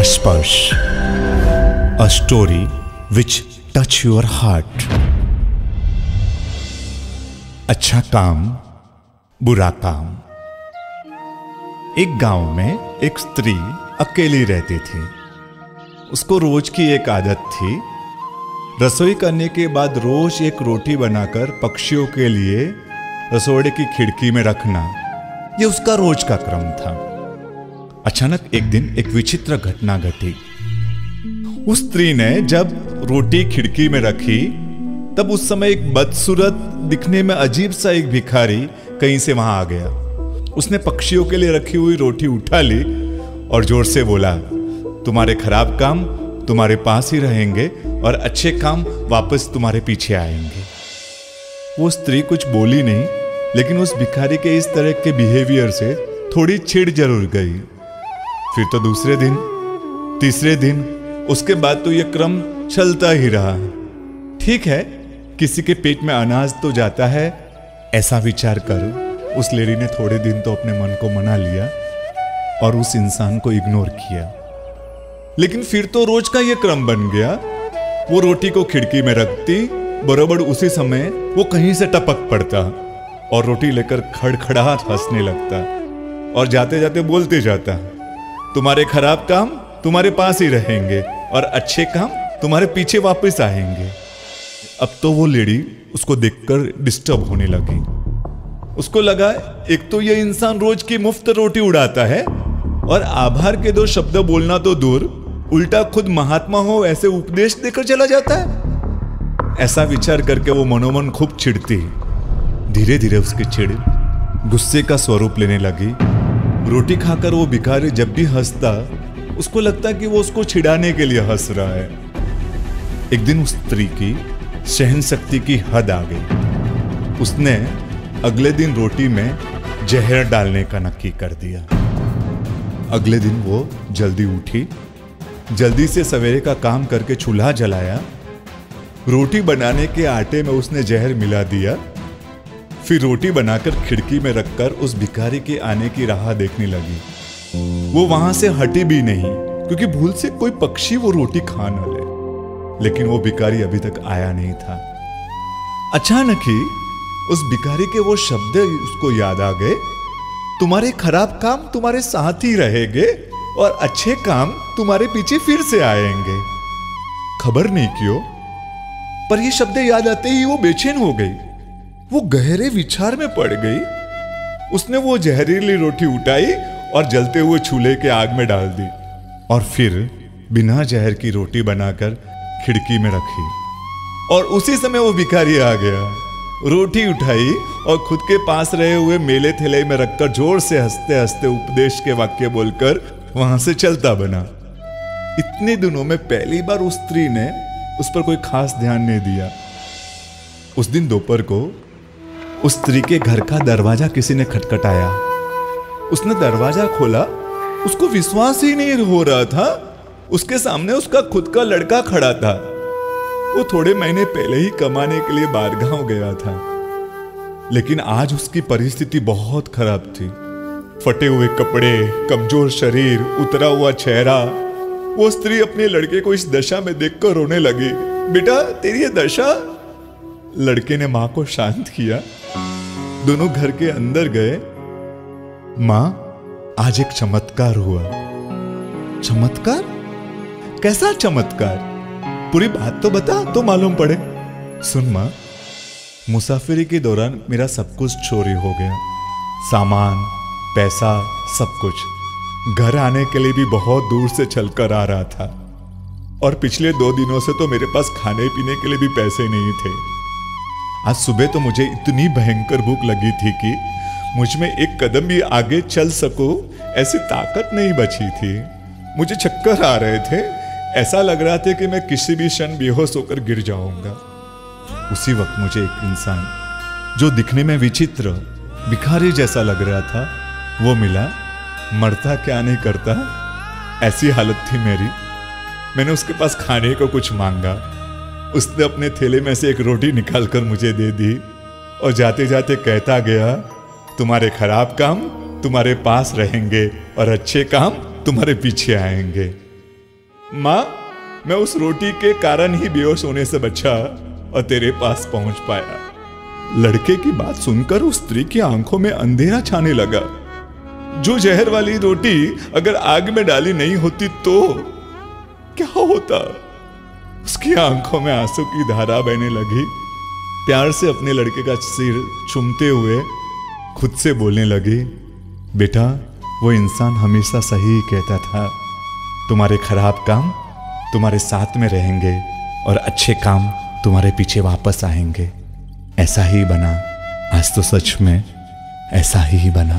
स्पर्श, a story which touch your heart. अच्छा काम, बुरा काम। एक गांव में एक स्त्री अकेली रहती थी। उसको रोज की एक आदत थी, रसोई करने के बाद रोज एक रोटी बनाकर पक्षियों के लिए रसोड़े की खिड़की में रखना, यह उसका रोज का क्रम था। अचानक एक दिन एक विचित्र घटना घटी। उस स्त्री ने जब रोटी खिड़की में रखी तब उस समय एक बदसूरत दिखने में अजीब सा एक भिखारी कहीं से वहां आ गया। उसने पक्षियों के लिए रखी हुई रोटी उठा ली और जोर से बोला, तुम्हारे खराब काम तुम्हारे पास ही रहेंगे और अच्छे काम वापस तुम्हारे पीछे आएंगे। वो स्त्री कुछ बोली नहीं, लेकिन उस भिखारी के इस तरह के बिहेवियर से थोड़ी चिढ़ जरूर गई। फिर तो दूसरे दिन, तीसरे दिन, उसके बाद तो यह क्रम चलता ही रहा। ठीक है, किसी के पेट में अनाज तो जाता है, ऐसा विचार कर उस लेडी ने थोड़े दिन तो अपने मन को मना लिया और उस इंसान को इग्नोर किया। लेकिन फिर तो रोज का यह क्रम बन गया। वो रोटी को खिड़की में रखती, बराबर उसी समय वो कहीं से टपक पड़ता और रोटी लेकर खड़खड़ाहट हंसने लगता और जाते जाते बोलते जाता, तुम्हारे खराब काम तुम्हारे पास ही रहेंगे और अच्छे काम तुम्हारे पीछे वापस आएंगे। अब तो वो लेडी उसको देखकर डिस्टर्ब होने लगी। उसको लगा, एक तो ये इंसान रोज की मुफ्त रोटी उड़ाता है और आभार के दो शब्द बोलना तो दूर, उल्टा खुद महात्मा हो ऐसे उपदेश देकर चला जाता है। ऐसा विचार करके वो मनोमन खूब चिढ़ती। धीरे धीरे उसकी चिढ़ गुस्से का स्वरूप लेने लगी। रोटी खाकर वो भिखारी जब भी हंसता, उसको लगता कि वो उसको छिड़ाने के लिए हंस रहा है। एक दिन उस स्त्री की सहन शक्ति की हद आ गई। उसने अगले दिन रोटी में जहर डालने का नक्की कर दिया। अगले दिन वो जल्दी उठी, जल्दी से सवेरे का काम करके चूल्हा जलाया। रोटी बनाने के आटे में उसने जहर मिला दिया। फिर रोटी बनाकर खिड़की में रखकर उस भिखारी के आने की राह देखने लगी। वो वहां से हटी भी नहीं, क्योंकि भूल से कोई पक्षी वो रोटी खा न ले। लेकिन वो भिखारी अभी तक आया नहीं था। अचानक ही उस भिखारी के वो शब्द उसको याद आ गए, तुम्हारे खराब काम तुम्हारे साथ ही रहेंगे और अच्छे काम तुम्हारे पीछे फिर से आएंगे। खबर नहीं क्यों, पर ये शब्द याद आते ही वो बेचैन हो गई। वो गहरे विचार में पड़ गई। उसने वो जहरीली रोटी उठाई और जलते हुए चूल्हे के आग में डाल दी और फिर बिना जहर की रोटी बनाकर खिड़की में रखी। और उसी समय वो भिखारी आ गया, रोटी उठाई और खुद के पास रहे हुए मेले थैले में रखकर जोर से हंसते हंसते उपदेश के वाक्य बोलकर वहां से चलता बना। इतने दिनों में पहली बार उस स्त्री ने उस पर कोई खास ध्यान नहीं दिया। उस दिन दोपहर को उस स्त्री के घर का दरवाजा किसी ने खटखटाया। उसने दरवाजा खोला, उसको विश्वास ही नहीं हो रहा था। उसके सामने उसका खुद का लड़का खड़ा था। वो थोड़े महीने पहले ही कमाने के लिए बाहर गांव गया था, लेकिन आज उसकी परिस्थिति बहुत खराब थी। फटे हुए कपड़े, कमजोर शरीर, उतरा हुआ चेहरा। वो स्त्री अपने लड़के को इस दशा में देखकर रोने लगी। बेटा, तेरी ये दशा। लड़के ने मां को शांत किया। दोनों घर के अंदर गए। मां, आज एक चमत्कार हुआ। चमत्कार? कैसा चमत्कार? पूरी बात तो बता तो मालूम पड़े। सुन मां, मुसाफिरी के दौरान मेरा सब कुछ चोरी हो गया। सामान, पैसा, सब कुछ। घर आने के लिए भी बहुत दूर से चलकर आ रहा था और पिछले 2 दिनों से तो मेरे पास खाने पीने के लिए भी पैसे नहीं थे। आज सुबह तो मुझे इतनी भयंकर भूख लगी थी कि मुझ में एक कदम भी आगे चल सकूं ऐसी ताकत नहीं बची थी। मुझे चक्कर आ रहे थे। ऐसा लग रहा था कि मैं किसी भी क्षण बेहोश होकर गिर जाऊंगा। उसी वक्त मुझे एक इंसान जो दिखने में विचित्र, भिखारी जैसा लग रहा था, वो मिला। मरता क्या नहीं करता, ऐसी हालत थी मेरी। मैंने उसके पास खाने को कुछ मांगा। उसने अपने थैले में से एक रोटी निकालकर मुझे दे दी और जाते जाते कहता गया, तुम्हारे खराब काम तुम्हारे पास रहेंगे और अच्छे काम तुम्हारे पीछे आएंगे। माँ, मैं उस रोटी के कारण ही बेहोश होने से बचा और तेरे पास पहुंच पाया। लड़के की बात सुनकर उस स्त्री की आंखों में अंधेरा छाने लगा। जो जहर वाली रोटी अगर आग में डाली नहीं होती तो क्या होता? उसकी आंखों में आंसू की धारा बहने लगी। प्यार से अपने लड़के का सिर चूमते हुए खुद से बोलने लगी, बेटा, वो इंसान हमेशा सही कहता था। तुम्हारे खराब काम तुम्हारे साथ में रहेंगे और अच्छे काम तुम्हारे पीछे वापस आएंगे। ऐसा ही बना। आज तो सच में ऐसा ही बना।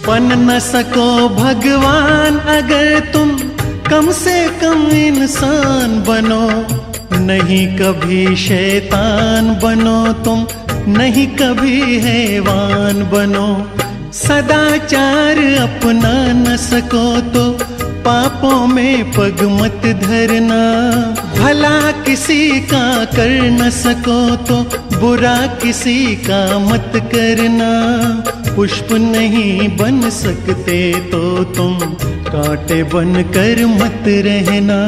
बन न सको भगवान अगर तुम कम से कम इंसान बनो। नहीं कभी शैतान बनो तुम, नहीं कभी हैवान बनो। सदाचार अपना न सको तो पापों में पग मत धरना। भला किसी का कर न सको तो बुरा किसी का मत करना। पुष्प नहीं बन सकते तो तुम कांटे बनकर मत रहना।